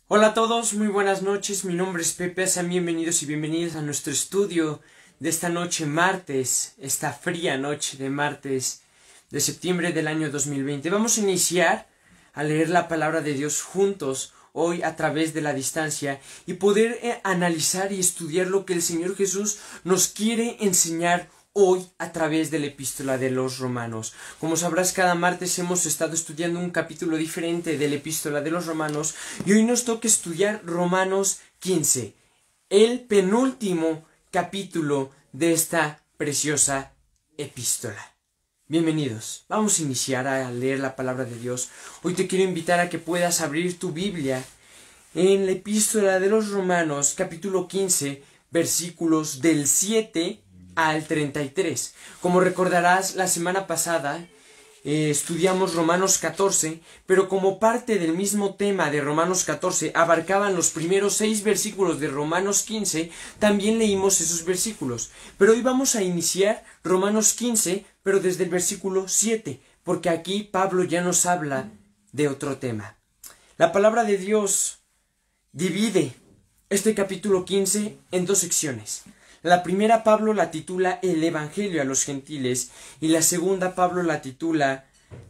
Hola a todos, muy buenas noches, mi nombre es Pepe, sean bienvenidos y bienvenidas a nuestro estudio de esta noche martes, esta fría noche de martes de septiembre del año 2020. Vamos a iniciar a leer la palabra de Dios juntos hoy a través de la distancia y poder analizar y estudiar lo que el Señor Jesús nos quiere enseñar hoy a través de la epístola de los Romanos. Como sabrás, cada martes hemos estado estudiando un capítulo diferente de la epístola de los Romanos y hoy nos toca estudiar Romanos 15, el penúltimo capítulo de esta preciosa epístola. Bienvenidos. Vamos a iniciar a leer la palabra de Dios. Hoy te quiero invitar a que puedas abrir tu Biblia en la epístola de los Romanos, capítulo 15, versículos del 7 al 33. Como recordarás, la semana pasada estudiamos Romanos 14, pero como parte del mismo tema de Romanos 14 abarcaban los primeros 6 versículos de Romanos 15, también leímos esos versículos. Pero hoy vamos a iniciar Romanos 15, pero desde el versículo 7, porque aquí Pablo ya nos habla de otro tema. La palabra de Dios divide este capítulo 15 en dos secciones. La primera Pablo la titula El Evangelio a los Gentiles y la segunda Pablo la titula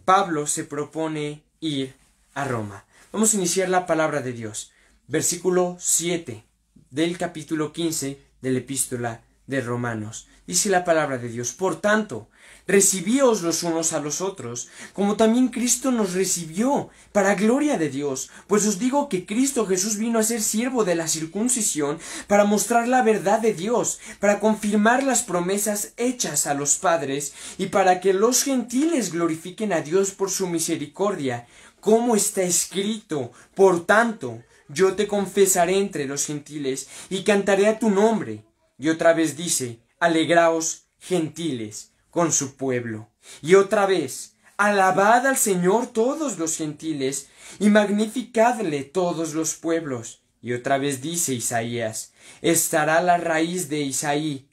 Pablo se propone ir a Roma. Vamos a iniciar la palabra de Dios. Versículo 7 del capítulo 15 de la epístola de Romanos. Dice la palabra de Dios: Por tanto, recibíos los unos a los otros, como también Cristo nos recibió, para gloria de Dios. Pues os digo que Cristo Jesús vino a ser siervo de la circuncisión, para mostrar la verdad de Dios, para confirmar las promesas hechas a los padres, y para que los gentiles glorifiquen a Dios por su misericordia, como está escrito: Por tanto, yo te confesaré entre los gentiles, y cantaré a tu nombre. Y otra vez dice: Alegraos, gentiles, con su pueblo. Y otra vez: alabad al Señor todos los gentiles, y magnificadle todos los pueblos. Y otra vez dice Isaías: estará la raíz de Isaí,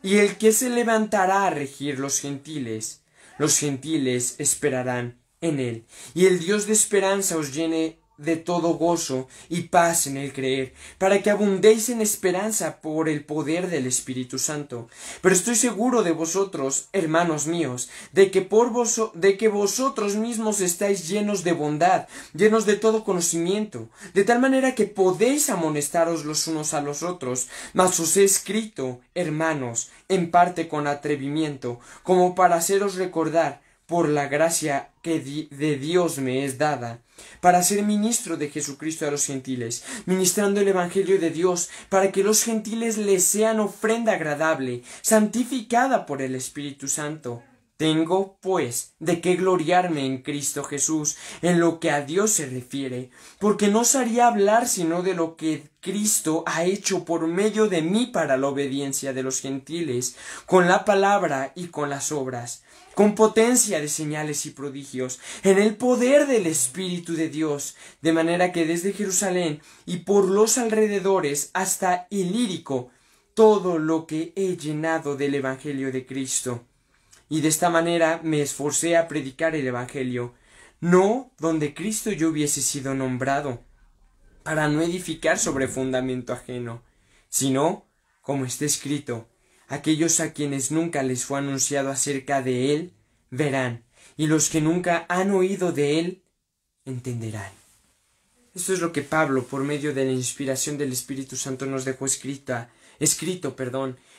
y el que se levantará a regir los gentiles esperarán en él. Y el Dios de esperanza os llene de todo gozo y paz en el creer, para que abundéis en esperanza por el poder del Espíritu Santo. Pero estoy seguro de vosotros, hermanos míos, de que vosotros mismos estáis llenos de bondad, llenos de todo conocimiento, de tal manera que podéis amonestaros los unos a los otros. Mas os he escrito, hermanos, en parte con atrevimiento, como para haceros recordar, por la gracia que de Dios me es dada, para ser ministro de Jesucristo a los gentiles, ministrando el Evangelio de Dios, para que los gentiles les sean ofrenda agradable, santificada por el Espíritu Santo. Tengo, pues, de qué gloriarme en Cristo Jesús, en lo que a Dios se refiere, porque no osaría hablar sino de lo que Cristo ha hecho por medio de mí para la obediencia de los gentiles, con la palabra y con las obras, con potencia de señales y prodigios, en el poder del Espíritu de Dios, de manera que desde Jerusalén y por los alrededores hasta Ilírico, todo lo que he llenado del Evangelio de Cristo. Y de esta manera me esforcé a predicar el Evangelio, no donde Cristo yo hubiese sido nombrado, para no edificar sobre fundamento ajeno, sino, como está escrito: aquellos a quienes nunca les fue anunciado acerca de él, verán, y los que nunca han oído de él, entenderán. Esto es lo que Pablo, por medio de la inspiración del Espíritu Santo, nos dejó escrito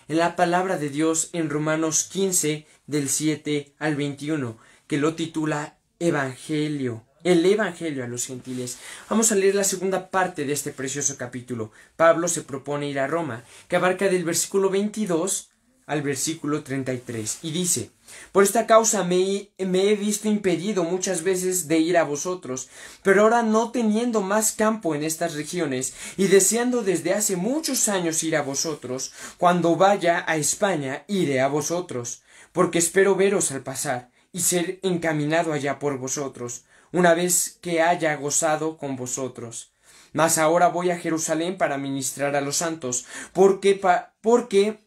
en la palabra de Dios en Romanos 15, del 7 al 21, que lo titula Evangelio. El Evangelio a los gentiles. Vamos a leer la segunda parte de este precioso capítulo. Pablo se propone ir a Roma, que abarca del versículo 22 al versículo 33, y dice: Por esta causa me he visto impedido muchas veces de ir a vosotros, pero ahora, no teniendo más campo en estas regiones, y deseando desde hace muchos años ir a vosotros, cuando vaya a España iré a vosotros, porque espero veros al pasar, y ser encaminado allá por vosotros, una vez que haya gozado con vosotros. Mas ahora voy a Jerusalén para ministrar a los santos, porque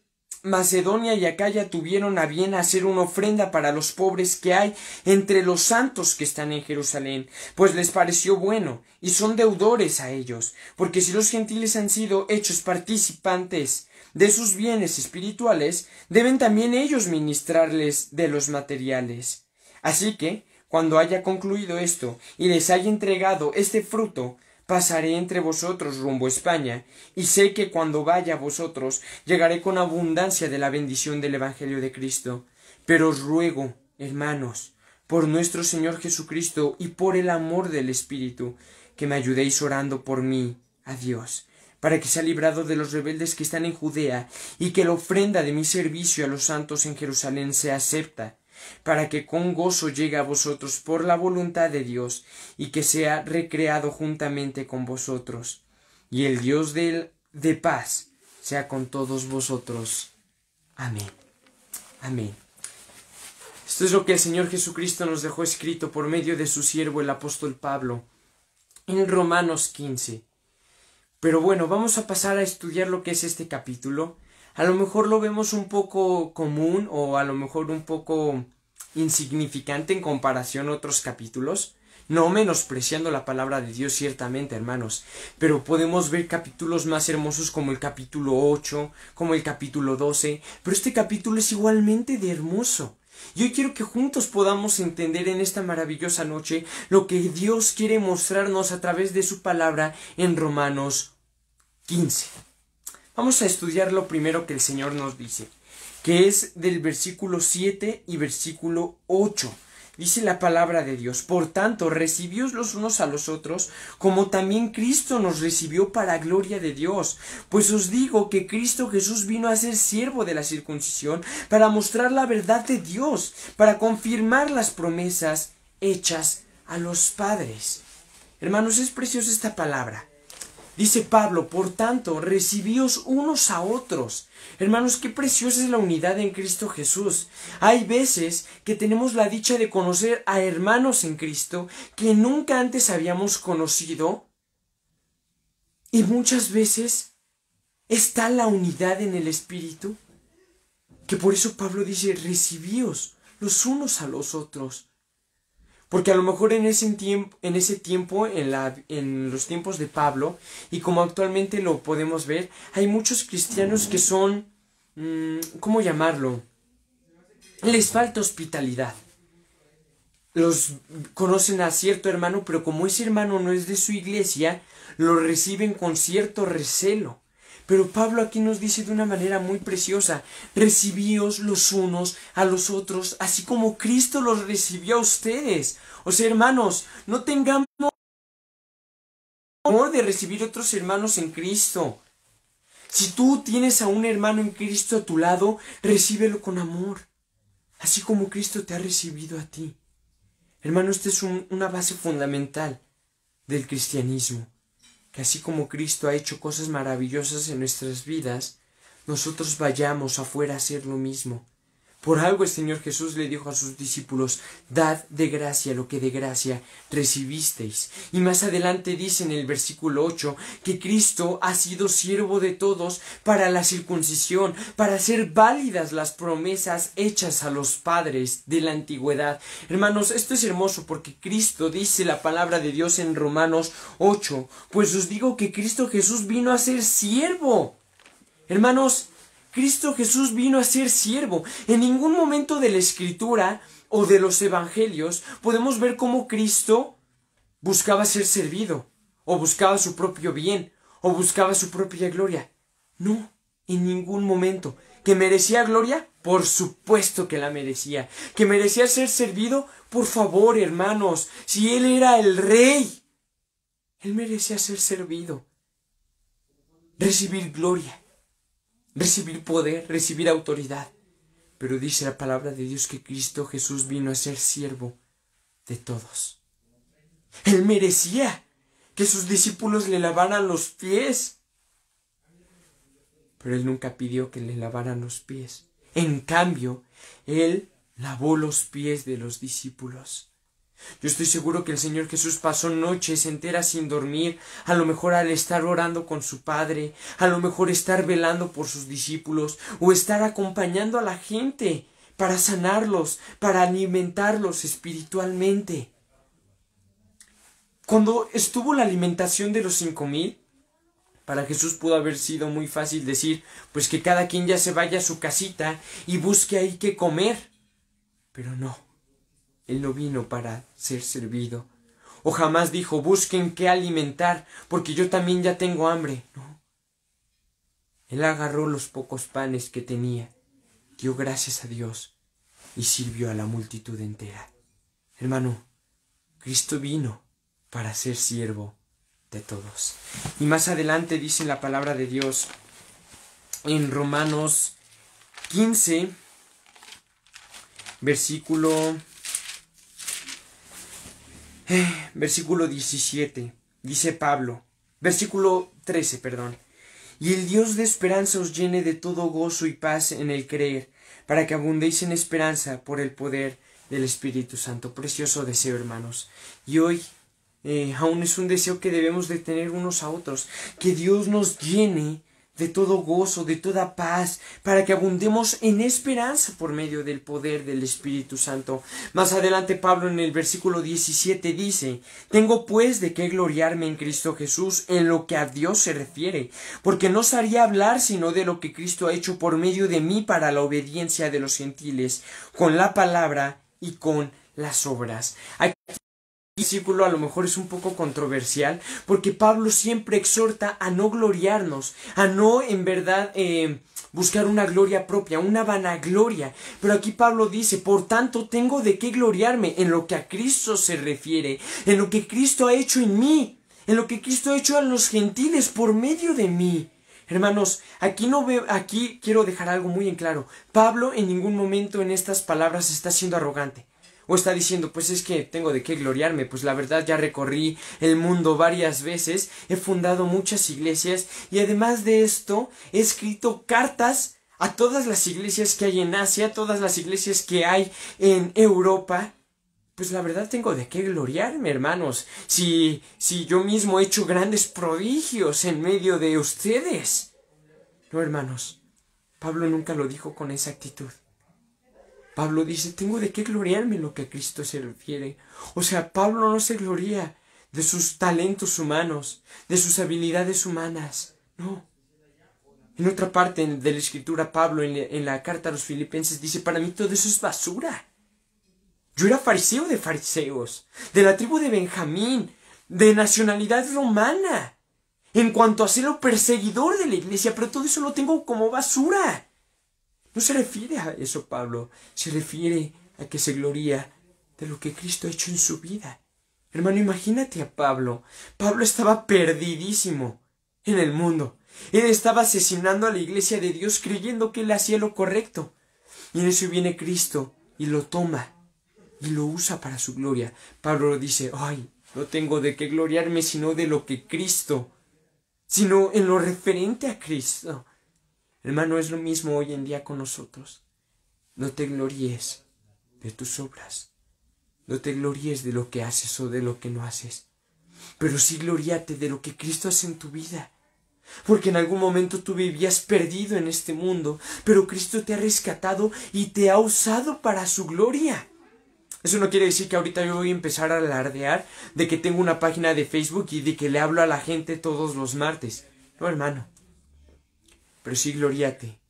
Macedonia y Acaya tuvieron a bien hacer una ofrenda para los pobres que hay entre los santos que están en Jerusalén, pues les pareció bueno, y son deudores a ellos, porque si los gentiles han sido hechos participantes de sus bienes espirituales, deben también ellos ministrarles de los materiales. Así que, cuando haya concluido esto y les haya entregado este fruto, pasaré entre vosotros rumbo a España, y sé que cuando vaya a vosotros llegaré con abundancia de la bendición del Evangelio de Cristo. Pero os ruego, hermanos, por nuestro Señor Jesucristo y por el amor del Espíritu, que me ayudéis orando por mí a Dios, para que sea librado de los rebeldes que están en Judea, y que la ofrenda de mi servicio a los santos en Jerusalén sea acepta, para que con gozo llegue a vosotros por la voluntad de Dios, y que sea recreado juntamente con vosotros. Y el Dios de paz sea con todos vosotros. Amén. Amén. Esto es lo que el Señor Jesucristo nos dejó escrito por medio de su siervo el apóstol Pablo en Romanos 15. Pero bueno, vamos a pasar a estudiar lo que es este capítulo. A lo mejor lo vemos un poco común o a lo mejor un poco insignificante en comparación a otros capítulos, no menospreciando la palabra de Dios ciertamente, hermanos, pero podemos ver capítulos más hermosos como el capítulo 8, como el capítulo 12, pero este capítulo es igualmente de hermoso. Y hoy quiero que juntos podamos entender en esta maravillosa noche lo que Dios quiere mostrarnos a través de su palabra en Romanos 15. Vamos a estudiar lo primero que el Señor nos dice, que es del versículo 7 y versículo 8. Dice la palabra de Dios: por tanto, recibíos los unos a los otros, como también Cristo nos recibió para gloria de Dios. Pues os digo que Cristo Jesús vino a ser siervo de la circuncisión, para mostrar la verdad de Dios, para confirmar las promesas hechas a los padres. Hermanos, es preciosa esta palabra. Dice Pablo: por tanto, recibíos unos a otros. Hermanos, qué preciosa es la unidad en Cristo Jesús. Hay veces que tenemos la dicha de conocer a hermanos en Cristo que nunca antes habíamos conocido, y muchas veces está la unidad en el Espíritu, que por eso Pablo dice: recibíos los unos a los otros. Porque a lo mejor en ese tiempo, en los tiempos de Pablo, y como actualmente lo podemos ver, hay muchos cristianos que son, ¿cómo llamarlo? Les falta hospitalidad. Los conocen a cierto hermano, pero como ese hermano no es de su iglesia, lo reciben con cierto recelo. Pero Pablo aquí nos dice de una manera muy preciosa: recibíos los unos a los otros, así como Cristo los recibió a ustedes. O sea, hermanos, no tengamos temor de recibir otros hermanos en Cristo. Si tú tienes a un hermano en Cristo a tu lado, recíbelo con amor, así como Cristo te ha recibido a ti. Hermano, esta es una base fundamental del cristianismo. Que así como Cristo ha hecho cosas maravillosas en nuestras vidas, nosotros vayamos afuera a hacer lo mismo. Por algo el Señor Jesús le dijo a sus discípulos: dad de gracia lo que de gracia recibisteis. Y más adelante dice en el versículo 8 que Cristo ha sido siervo de todos para la circuncisión, para hacer válidas las promesas hechas a los padres de la antigüedad. Hermanos, esto es hermoso porque Cristo, dice la palabra de Dios en Romanos 8, pues os digo que Cristo Jesús vino a ser siervo. Hermanos, Cristo Jesús vino a ser siervo. En ningún momento de la Escritura o de los Evangelios podemos ver cómo Cristo buscaba ser servido, o buscaba su propio bien, o buscaba su propia gloria. No, en ningún momento. ¿Que merecía gloria? Por supuesto que la merecía. ¿Que merecía ser servido? Por favor, hermanos, si Él era el Rey, Él merecía ser servido, recibir gloria, recibir poder, recibir autoridad. Pero dice la palabra de Dios que Cristo Jesús vino a ser siervo de todos. Él merecía que sus discípulos le lavaran los pies, pero Él nunca pidió que le lavaran los pies. En cambio, Él lavó los pies de los discípulos. Yo estoy seguro que el Señor Jesús pasó noches enteras sin dormir, a lo mejor al estar orando con su Padre, a lo mejor estar velando por sus discípulos, o estar acompañando a la gente para sanarlos, para alimentarlos espiritualmente. Cuando estuvo la alimentación de los 5,000, para Jesús pudo haber sido muy fácil decir, pues que cada quien ya se vaya a su casita y busque ahí qué comer. Pero no, Él no vino para ser servido. O jamás dijo, busquen qué alimentar, porque yo también ya tengo hambre. No. Él agarró los pocos panes que tenía, dio gracias a Dios y sirvió a la multitud entera. Hermano, Cristo vino para ser siervo de todos. Y más adelante dice la palabra de Dios en Romanos 15, versículo 17, dice Pablo, versículo 13, perdón. Y el Dios de esperanza os llene de todo gozo y paz en el creer, para que abundéis en esperanza por el poder del Espíritu Santo. Precioso deseo, hermanos. Y hoy aún es un deseo que debemos de tener unos a otros, que Dios nos llene de todo gozo, de toda paz, para que abundemos en esperanza por medio del poder del Espíritu Santo. Más adelante Pablo en el versículo 17 dice, tengo pues de qué gloriarme en Cristo Jesús en lo que a Dios se refiere, porque no sabría hablar sino de lo que Cristo ha hecho por medio de mí para la obediencia de los gentiles, con la palabra y con las obras. Versículo a lo mejor es un poco controversial porque Pablo siempre exhorta a no gloriarnos, a no en verdad buscar una gloria propia, una vanagloria. Pero aquí Pablo dice, por tanto tengo de qué gloriarme en lo que a Cristo se refiere, en lo que Cristo ha hecho en mí, en lo que Cristo ha hecho a los gentiles por medio de mí. Hermanos, aquí quiero dejar algo muy en claro. Pablo en ningún momento en estas palabras está siendo arrogante. O está diciendo, pues es que tengo de qué gloriarme, pues la verdad ya recorrí el mundo varias veces, he fundado muchas iglesias y además de esto he escrito cartas a todas las iglesias que hay en Asia, a todas las iglesias que hay en Europa. Pues la verdad tengo de qué gloriarme, hermanos, si yo mismo he hecho grandes prodigios en medio de ustedes. No, hermanos, Pablo nunca lo dijo con esa actitud. Pablo dice, tengo de qué gloriarme en lo que a Cristo se refiere. O sea, Pablo no se gloria de sus talentos humanos, de sus habilidades humanas. No. En otra parte de la Escritura, Pablo en la carta a los Filipenses dice, para mí todo eso es basura. Yo era fariseo de fariseos, de la tribu de Benjamín, de nacionalidad romana. En cuanto a ser lo perseguidor de la iglesia, pero todo eso lo tengo como basura. No se refiere a eso Pablo, se refiere a que se gloría de lo que Cristo ha hecho en su vida. Hermano, imagínate a Pablo. Pablo estaba perdidísimo en el mundo. Él estaba asesinando a la iglesia de Dios creyendo que él hacía lo correcto. Y en eso viene Cristo y lo toma y lo usa para su gloria. Pablo dice, ay, no tengo de qué gloriarme sino de lo que Cristo, sino en lo referente a Cristo. Hermano, es lo mismo hoy en día con nosotros. No te gloríes de tus obras. No te gloríes de lo que haces o de lo que no haces. Pero sí gloríate de lo que Cristo hace en tu vida. Porque en algún momento tú vivías perdido en este mundo, pero Cristo te ha rescatado y te ha usado para su gloria. Eso no quiere decir que ahorita yo voy a empezar a alardear de que tengo una página de Facebook y de que le hablo a la gente todos los martes. No, hermano. Pero sí gloríate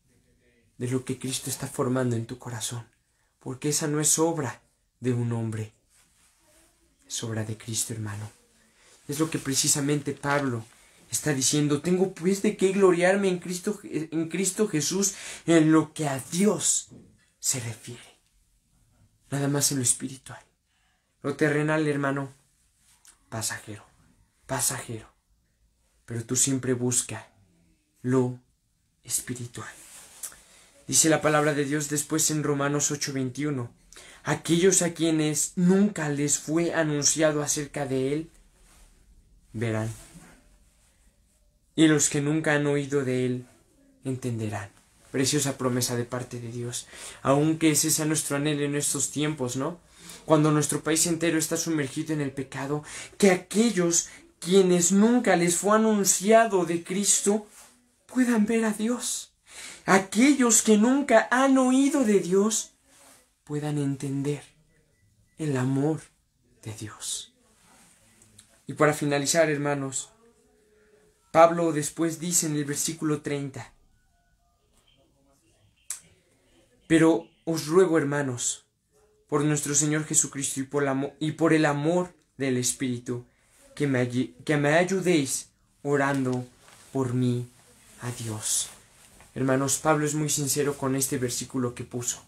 de lo que Cristo está formando en tu corazón, porque esa no es obra de un hombre, es obra de Cristo, hermano. Es lo que precisamente Pablo está diciendo, tengo pues de qué gloriarme en Cristo Jesús en lo que a Dios se refiere, nada más en lo espiritual. Lo terrenal, hermano, pasajero, pero tú siempre busca lo espiritual. Dice la palabra de Dios después en Romanos 8:21, aquellos a quienes nunca les fue anunciado acerca de Él, verán, y los que nunca han oído de Él, entenderán. Preciosa promesa de parte de Dios, aunque ese sea nuestro anhelo en estos tiempos, ¿no? cuando nuestro país entero está sumergido en el pecado, que aquellos quienes nunca les fue anunciado de Cristo puedan ver a Dios. Aquellos que nunca han oído de Dios puedan entender el amor de Dios. Y para finalizar, hermanos, Pablo después dice en el versículo 30, pero os ruego, hermanos, por nuestro Señor Jesucristo y por el amor del Espíritu, que me ayudéis orando por mí a Dios. Hermanos, Pablo es muy sincero con este versículo que puso,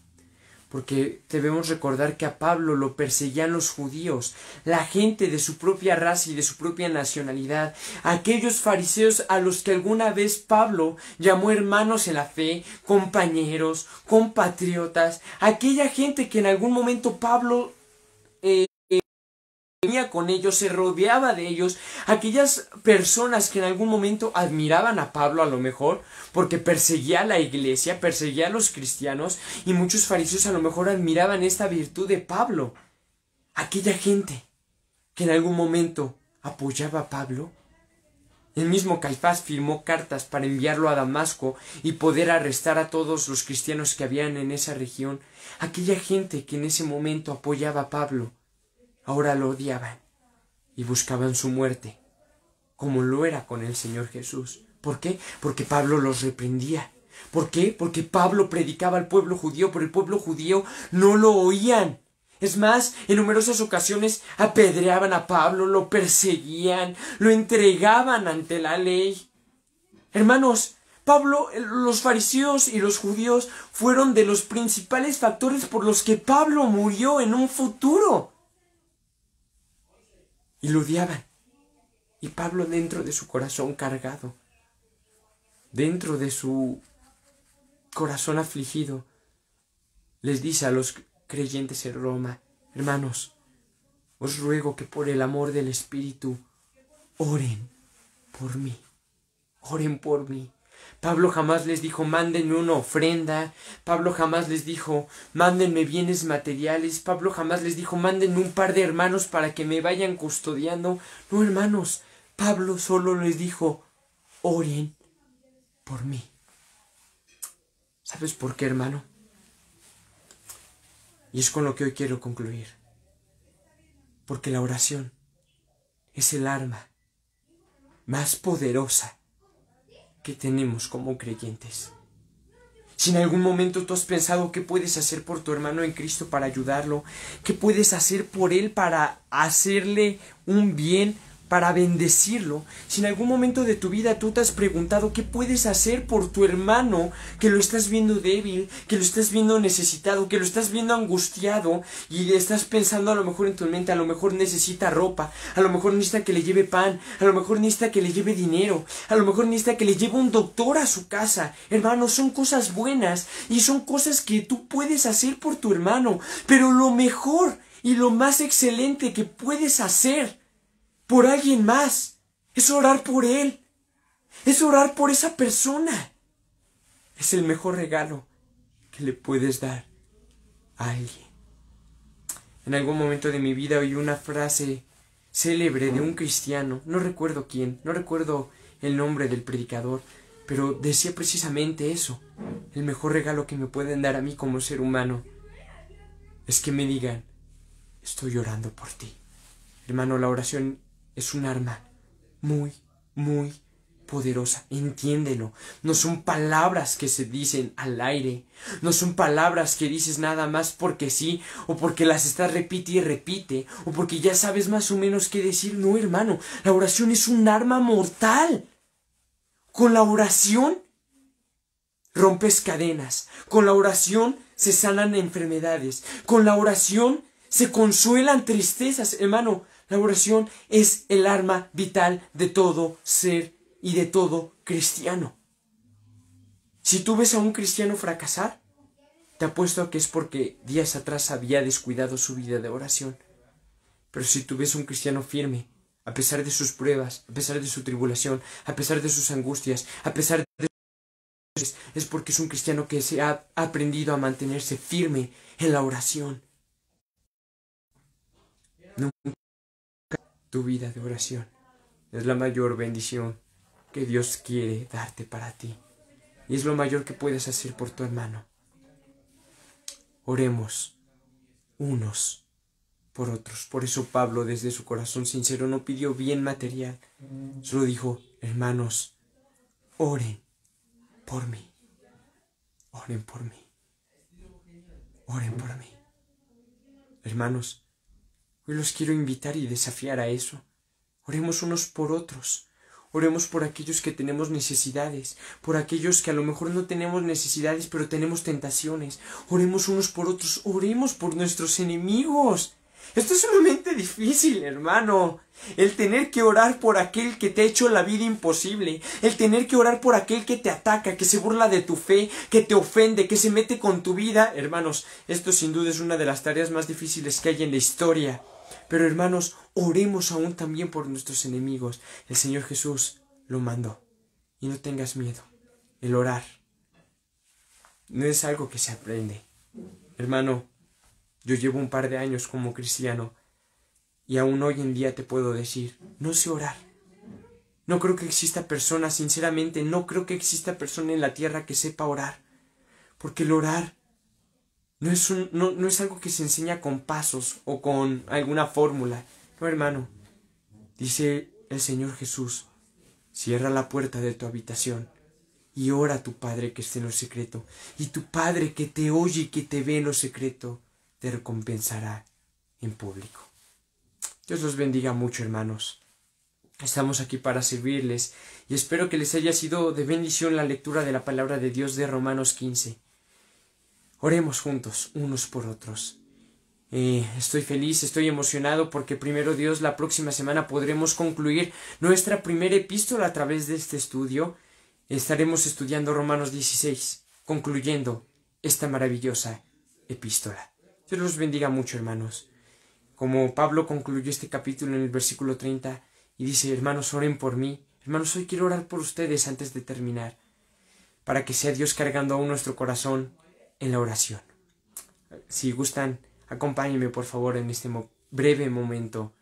porque debemos recordar que a Pablo lo perseguían los judíos, la gente de su propia raza y de su propia nacionalidad, aquellos fariseos a los que alguna vez Pablo llamó hermanos en la fe, compañeros, compatriotas, aquella gente que en algún momento Pablo venía con ellos, se rodeaba de ellos, aquellas personas que en algún momento admiraban a Pablo a lo mejor, porque perseguía a la iglesia, perseguía a los cristianos, y muchos fariseos a lo mejor admiraban esta virtud de Pablo. Aquella gente que en algún momento apoyaba a Pablo. El mismo Caifás firmó cartas para enviarlo a Damasco y poder arrestar a todos los cristianos que habían en esa región. Aquella gente que en ese momento apoyaba a Pablo, ahora lo odiaban y buscaban su muerte, como lo era con el Señor Jesús. ¿Por qué? Porque Pablo los reprendía. ¿Por qué? Porque Pablo predicaba al pueblo judío, pero el pueblo judío no lo oían. Es más, en numerosas ocasiones apedreaban a Pablo, lo perseguían, lo entregaban ante la ley. Hermanos, Pablo, los fariseos y los judíos fueron de los principales factores por los que Pablo murió en un futuro. Y lo odiaban. Y Pablo, dentro de su corazón cargado, dentro de su corazón afligido, les dice a los creyentes en Roma: hermanos, os ruego que por el amor del Espíritu oren por mí. Oren por mí. Pablo jamás les dijo: mándenme una ofrenda. Pablo jamás les dijo: mándenme bienes materiales. Pablo jamás les dijo: mándenme un par de hermanos para que me vayan custodiando. No, hermanos, Pablo solo les dijo: oren por mí. ¿Sabes por qué, hermano? Y es con lo que hoy quiero concluir. Porque la oración es el arma más poderosa que tenemos como creyentes. Si en algún momento tú has pensado qué puedes hacer por tu hermano en Cristo para ayudarlo, qué puedes hacer por él para hacerle un bien, para bendecirlo, si en algún momento de tu vida tú te has preguntado qué puedes hacer por tu hermano, que lo estás viendo débil, que lo estás viendo necesitado, que lo estás viendo angustiado, y estás pensando a lo mejor en tu mente: a lo mejor necesita ropa, a lo mejor necesita que le lleve pan, a lo mejor necesita que le lleve dinero, a lo mejor necesita que le lleve un doctor a su casa. Hermanos, son cosas buenas y son cosas que tú puedes hacer por tu hermano, pero lo mejor y lo más excelente que puedes hacer por alguien más es orar por él, es orar por esa persona. Es el mejor regalo que le puedes dar a alguien. En algún momento de mi vida oí una frase célebre de un cristiano, no recuerdo quién, no recuerdo el nombre del predicador, pero decía precisamente eso: el mejor regalo que me pueden dar a mí como ser humano es que me digan: estoy orando por ti. Hermano, la oración es un arma muy, muy poderosa. Entiéndelo. No son palabras que se dicen al aire. No son palabras que dices nada más porque sí, o porque las estás repite y repite, o porque ya sabes más o menos qué decir. No, hermano, la oración es un arma mortal. Con la oración rompes cadenas. Con la oración se sanan enfermedades. Con la oración se consuelan tristezas. Hermano, la oración es el arma vital de todo ser y de todo cristiano. Si tú ves a un cristiano fracasar, te apuesto a que es porque días atrás había descuidado su vida de oración. Pero si tú ves a un cristiano firme, a pesar de sus pruebas, a pesar de su tribulación, a pesar de sus angustias, a pesar de es porque es un cristiano que se ha aprendido a mantenerse firme en la oración. tu vida de oración. Es la mayor bendición que Dios quiere darte para ti. Y es lo mayor que puedes hacer por tu hermano. Oremos unos por otros. Por eso Pablo, desde su corazón sincero, no pidió bien material. Solo dijo: hermanos, oren por mí. Oren por mí. Oren por mí. Hermanos, hoy los quiero invitar y desafiar a eso. Oremos unos por otros. Oremos por aquellos que tenemos necesidades, por aquellos que a lo mejor no tenemos necesidades, pero tenemos tentaciones. Oremos unos por otros. Oremos por nuestros enemigos. Esto es sumamente difícil, hermano. El tener que orar por aquel que te ha hecho la vida imposible. El tener que orar por aquel que te ataca, que se burla de tu fe, que te ofende, que se mete con tu vida. Hermanos, esto sin duda es una de las tareas más difíciles que hay en la historia. Pero hermanos, oremos aún también por nuestros enemigos. El Señor Jesús lo mandó. Y no tengas miedo. El orar no es algo que se aprende. Hermano, yo llevo un par de años como cristiano y aún hoy en día te puedo decir, no sé orar. No creo que exista persona, sinceramente, no creo que exista persona en la tierra que sepa orar. Porque el orar no es algo que se enseña con pasos o con alguna fórmula. No, hermano. Dice el Señor Jesús, cierra la puerta de tu habitación y ora a tu Padre que esté en lo secreto. Y tu Padre que te oye y que te ve en lo secreto, te recompensará en público. Dios los bendiga mucho, hermanos. Estamos aquí para servirles y espero que les haya sido de bendición la lectura de la palabra de Dios de Romanos 15. Oremos juntos, unos por otros. Estoy feliz, estoy emocionado porque primero Dios, la próxima semana podremos concluir nuestra primera epístola a través de este estudio. Estaremos estudiando Romanos 16, concluyendo esta maravillosa epístola. Dios los bendiga mucho, hermanos. Como Pablo concluyó este capítulo en el versículo 30 y dice, hermanos, oren por mí. Hermanos, hoy quiero orar por ustedes antes de terminar, para que sea Dios cargando aún nuestro corazón en la oración. Si gustan, acompáñenme por favor en este breve momento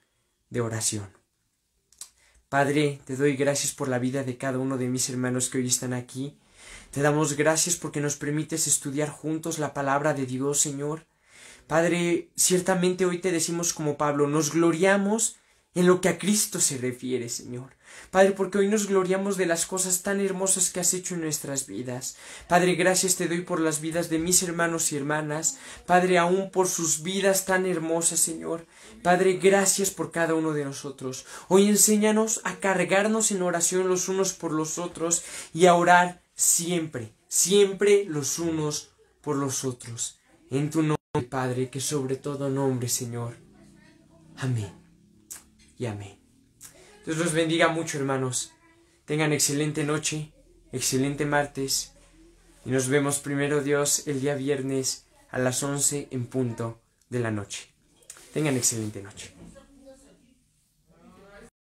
de oración. Padre, te doy gracias por la vida de cada uno de mis hermanos que hoy están aquí. Te damos gracias porque nos permites estudiar juntos la palabra de Dios, Señor. Padre, ciertamente hoy te decimos como Pablo, nos gloriamos en lo que a Cristo se refiere, Señor. Padre, porque hoy nos gloriamos de las cosas tan hermosas que has hecho en nuestras vidas. Padre, gracias te doy por las vidas de mis hermanos y hermanas. Padre, aún por sus vidas tan hermosas, Señor. Padre, gracias por cada uno de nosotros. Hoy enséñanos a cargarnos en oración los unos por los otros y a orar siempre, siempre los unos por los otros. En tu nombre, Padre, que sobre todo nombre, Señor. Amén y amén. Dios los bendiga mucho, hermanos. Tengan excelente noche, excelente martes. Y nos vemos primero Dios el día viernes a las 11 en punto de la noche. Tengan excelente noche.